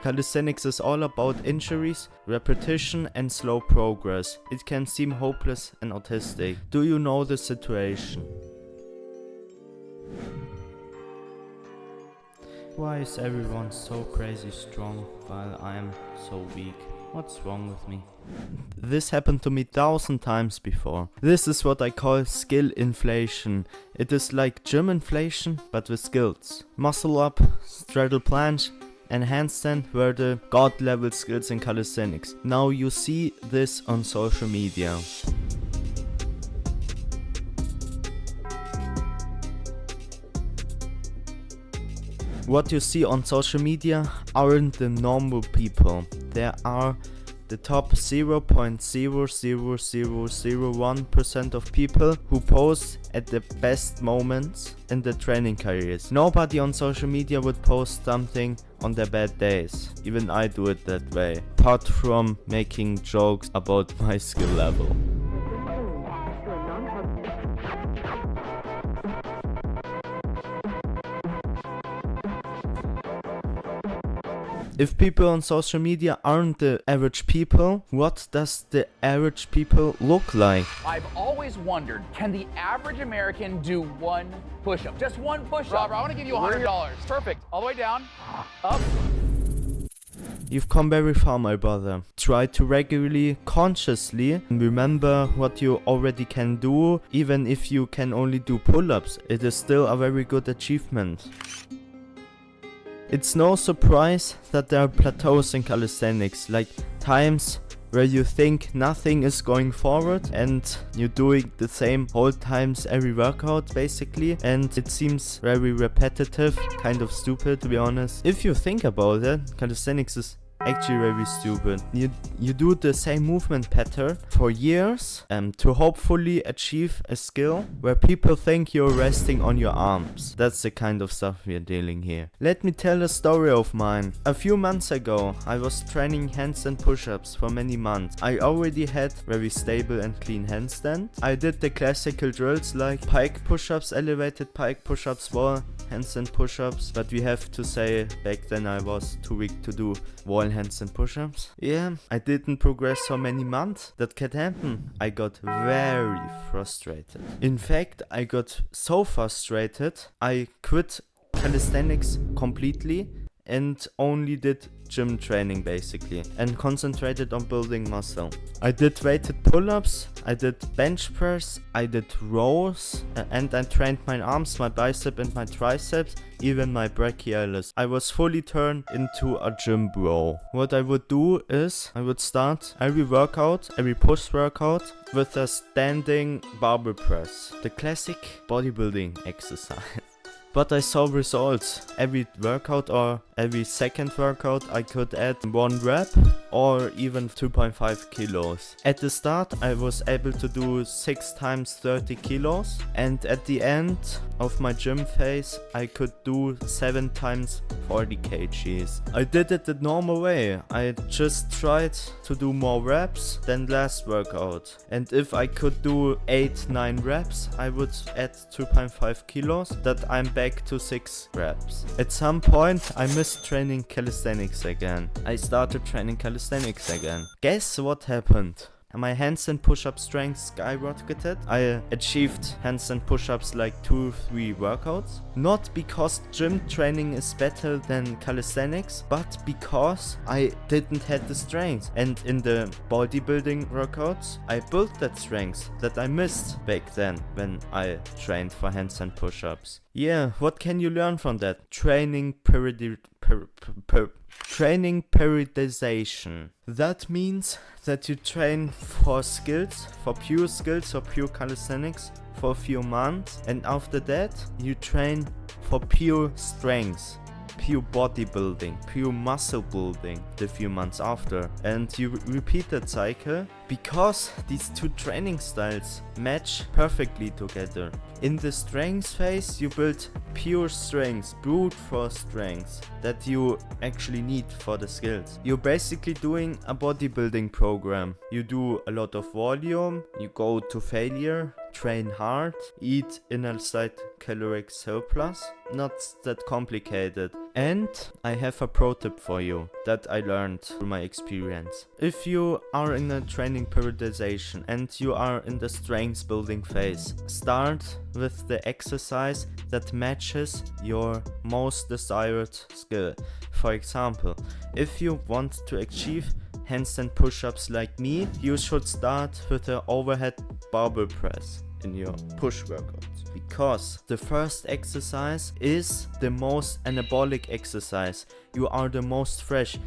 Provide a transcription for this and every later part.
Calisthenics is all about injuries, repetition and slow progress. It can seem hopeless and autistic. Do you know the situation? Why is everyone so crazy strong while I am so weak? What's wrong with me? This happened to me 1,000 times before. This is what I call skill inflation. It is like gym inflation, but with skills. Muscle up, straddle planche, and handstand were the god level skills in calisthenics. Now you see this on social media. What you see on social media aren't the normal people. There are the top 0.00001% of people who pose at the best moments in their training careers. Nobody on social media would post something on their bad days. Even I do it that way. Apart from making jokes about my skill level. If people on social media aren't the average people, what does the average people look like? I've always wondered, can the average American do one push-up? Just one push-up. Robert, I want to give you $100. Perfect. All the way down, up. You've come very far, my brother. Try to regularly, consciously remember what you already can do. Even if you can only do pull-ups, it is still a very good achievement. It's no surprise that there are plateaus in calisthenics, like times where you think nothing is going forward and you're doing the same whole times every workout basically, and it seems very repetitive, kind of stupid to be honest. If you think about it, calisthenics is actually very stupid. You do the same movement pattern for years to hopefully achieve a skill where people think you're resting on your arms. That's the kind of stuff we're dealing here. Let me tell a story of mine. A few months ago, I was training handstand push-ups for many months. I already had very stable and clean handstand. I did the classical drills like pike push-ups, elevated pike push-ups, wall handstand push-ups, but we have to say back then I was too weak to do wall handstand push-ups. Yeah, I didn't progress so many months. That can happen. I got very frustrated. In fact, I got so frustrated, I quit calisthenics completely and only did gym training basically and concentrated on building muscle. I did weighted pull-ups, I did bench press, I did rows, and I trained my arms, my bicep and my triceps, even my brachialis. I was fully turned into a gym bro. What I would do is I would start every workout, every push workout with a standing barbell press, the classic bodybuilding exercise. But I saw results. Every workout or every second workout I could add 1 rep or even 2.5 kilos. At the start I was able to do 6 times 30 kilos, and at the end of my gym phase I could do 7 times 40 kgs. I did it the normal way. I just tried to do more reps than last workout, and if I could do 8-9 reps I would add 2.5 kilos, that I'm back to 6 reps. At some point I missed training calisthenics again. I started training calisthenics again. Guess what happened? My handstand push-up strength skyrocketed. I achieved handstand push-ups like 2-3 workouts. Not because gym training is better than calisthenics, but because I didn't have the strength. And in the bodybuilding workouts, I built that strength that I missed back then when I trained for handstand push-ups. Yeah, what can you learn from that? Training periodization. That means that you train for skills, for pure skills or pure calisthenics for a few months, and after that you train for pure strength, pure bodybuilding, pure muscle building the few months after, and you repeat that cycle because these two training styles match perfectly together. In the strength phase you build pure strength, brute force strength that you actually need for the skills. You're basically doing a bodybuilding program. You do a lot of volume, you go to failure train hard, eat in a slight caloric surplus. Not that complicated. And I have a pro tip for you that I learned through my experience. If you are in a training periodization and you are in the strength building phase, start with the exercise that matches your most desired skill. For example, if you want to achieve handstand push-ups like me, you should start with the overhead barbell press in your push workouts, because the first exercise is the most anabolic exercise. You are the most fresh.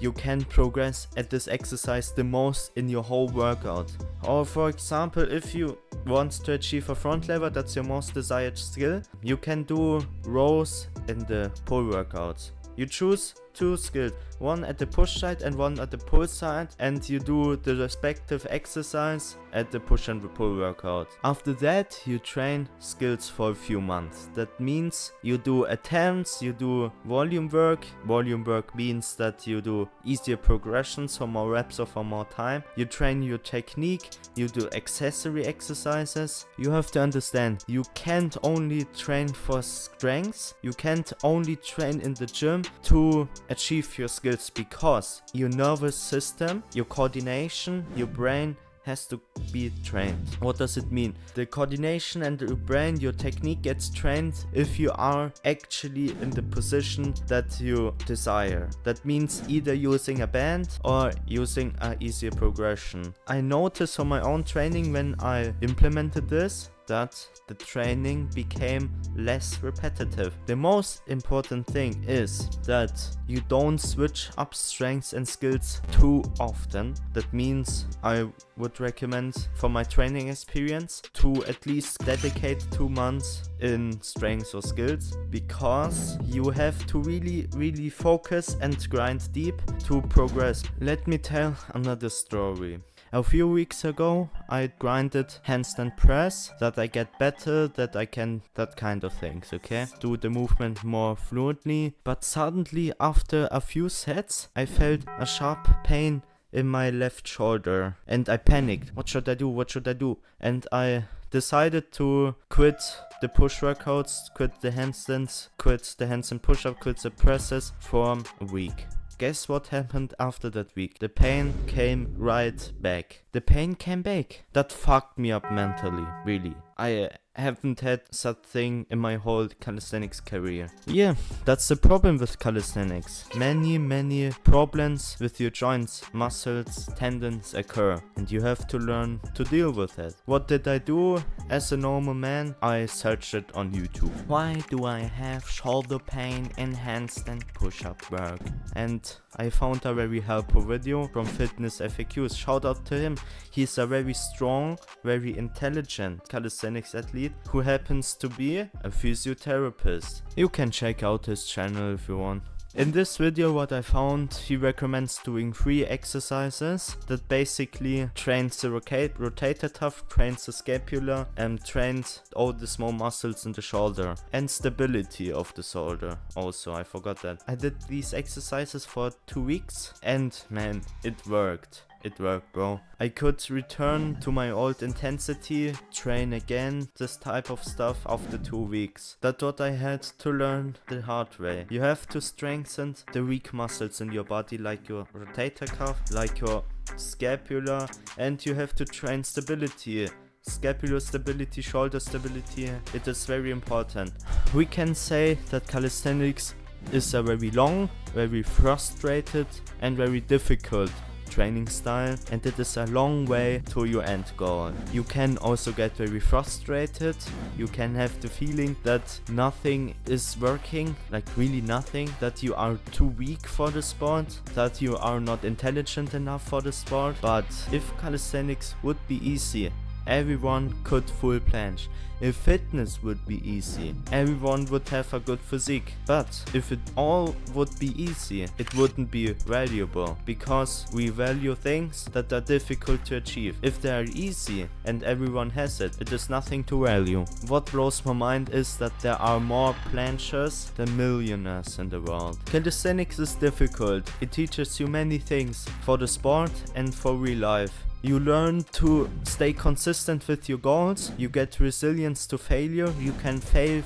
You can progress at this exercise the most in your whole workout. Or for example, if you want to achieve a front lever, that's your most desired skill, you can do rows in the pull workouts. You choose two skills, one at the push side and one at the pull side, and you do the respective exercise at the push and the pull workout. After that, you train skills for a few months. That means you do attempts, you do volume work. Volume work means that you do easier progressions for more reps or for more time. You train your technique, you do accessory exercises. You have to understand, you can't only train for strength, you can't only train in the gym to achieve your skills, because your nervous system, your coordination, your brain has to be trained. What does it mean? The coordination and the brain, your technique gets trained if you are actually in the position that you desire. That means either using a band or using an easier progression. I noticed on my own training when I implemented this that the training became less repetitive. The most important thing is that you don't switch up strengths and skills too often. That means I would recommend, for my training experience, to at least dedicate 2 months in strengths or skills, because you have to really focus and grind deep to progress. Let me tell another story. A few weeks ago, I grinded handstand press, that I get better, that I can, that kind of things, okay? Do the movement more fluently. But suddenly, after a few sets, I felt a sharp pain in my left shoulder and I panicked. What should I do? What should I do? And I decided to quit the push workouts, quit the handstands, quit the handstand push-up, quit the presses for a week. Guess what happened after that week? The pain came right back. The pain came back. That fucked me up mentally, really. I haven't had such thing in my whole calisthenics career. Yeah, that's the problem with calisthenics. Many problems with your joints, muscles, tendons occur, and you have to learn to deal with it. What did I do as a normal man? I searched it on YouTube. Why do I have shoulder pain in handstand push-up work? And I found a very helpful video from Fitness FAQs. Shout out to him. He's a very strong, very intelligent calisthenics athlete who happens to be a physiotherapist. You can check out his channel if you want. In this video, what I found, he recommends doing 3 exercises that basically trains the rotator cuff, trains the scapula, and trains all the small muscles in the shoulder and stability of the shoulder. Also, I forgot that. I did these exercises for 2 weeks and man, it worked. It worked, bro. I could return to my old intensity, train again, this type of stuff after 2 weeks. That's what I had to learn the hard way. You have to strengthen the weak muscles in your body, like your rotator cuff, like your scapula, and you have to train stability. Scapular stability, shoulder stability, it is very important. We can say that calisthenics is a very long, very frustrated, and very difficult training style, and it is a long way to your end goal. You can also get very frustrated. You can have the feeling that nothing is working, like really nothing, that you are too weak for the sport, that you are not intelligent enough for the sport. But if calisthenics would be easy, everyone could full planche. If fitness would be easy, everyone would have a good physique. But if it all would be easy, it wouldn't be valuable, because we value things that are difficult to achieve. If they are easy and everyone has it, it is nothing to value. What blows my mind is that there are more planchers than millionaires in the world. Calisthenics is difficult. It teaches you many things for the sport and for real life. You learn to stay consistent with your goals. You get resilience to failure. You can fail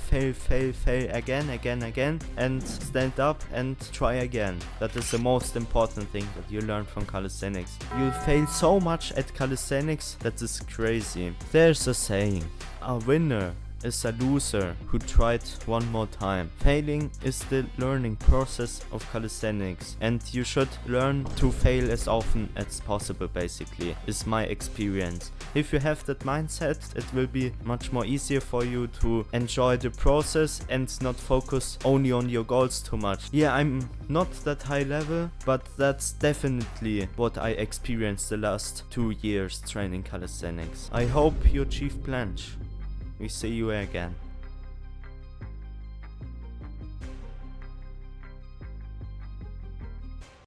again, and stand up and try again. That is the most important thing that you learn from calisthenics. You fail so much at calisthenics that is crazy. There's a saying, a winner is a loser who tried one more time. Failing is the learning process of calisthenics, and you should learn to fail as often as possible, basically, is my experience. If you have that mindset, it will be much more easier for you to enjoy the process and not focus only on your goals too much. Yeah, I'm not that high level, but that's definitely what I experienced the last 2 years training calisthenics. I hope you achieve planche. We see you again.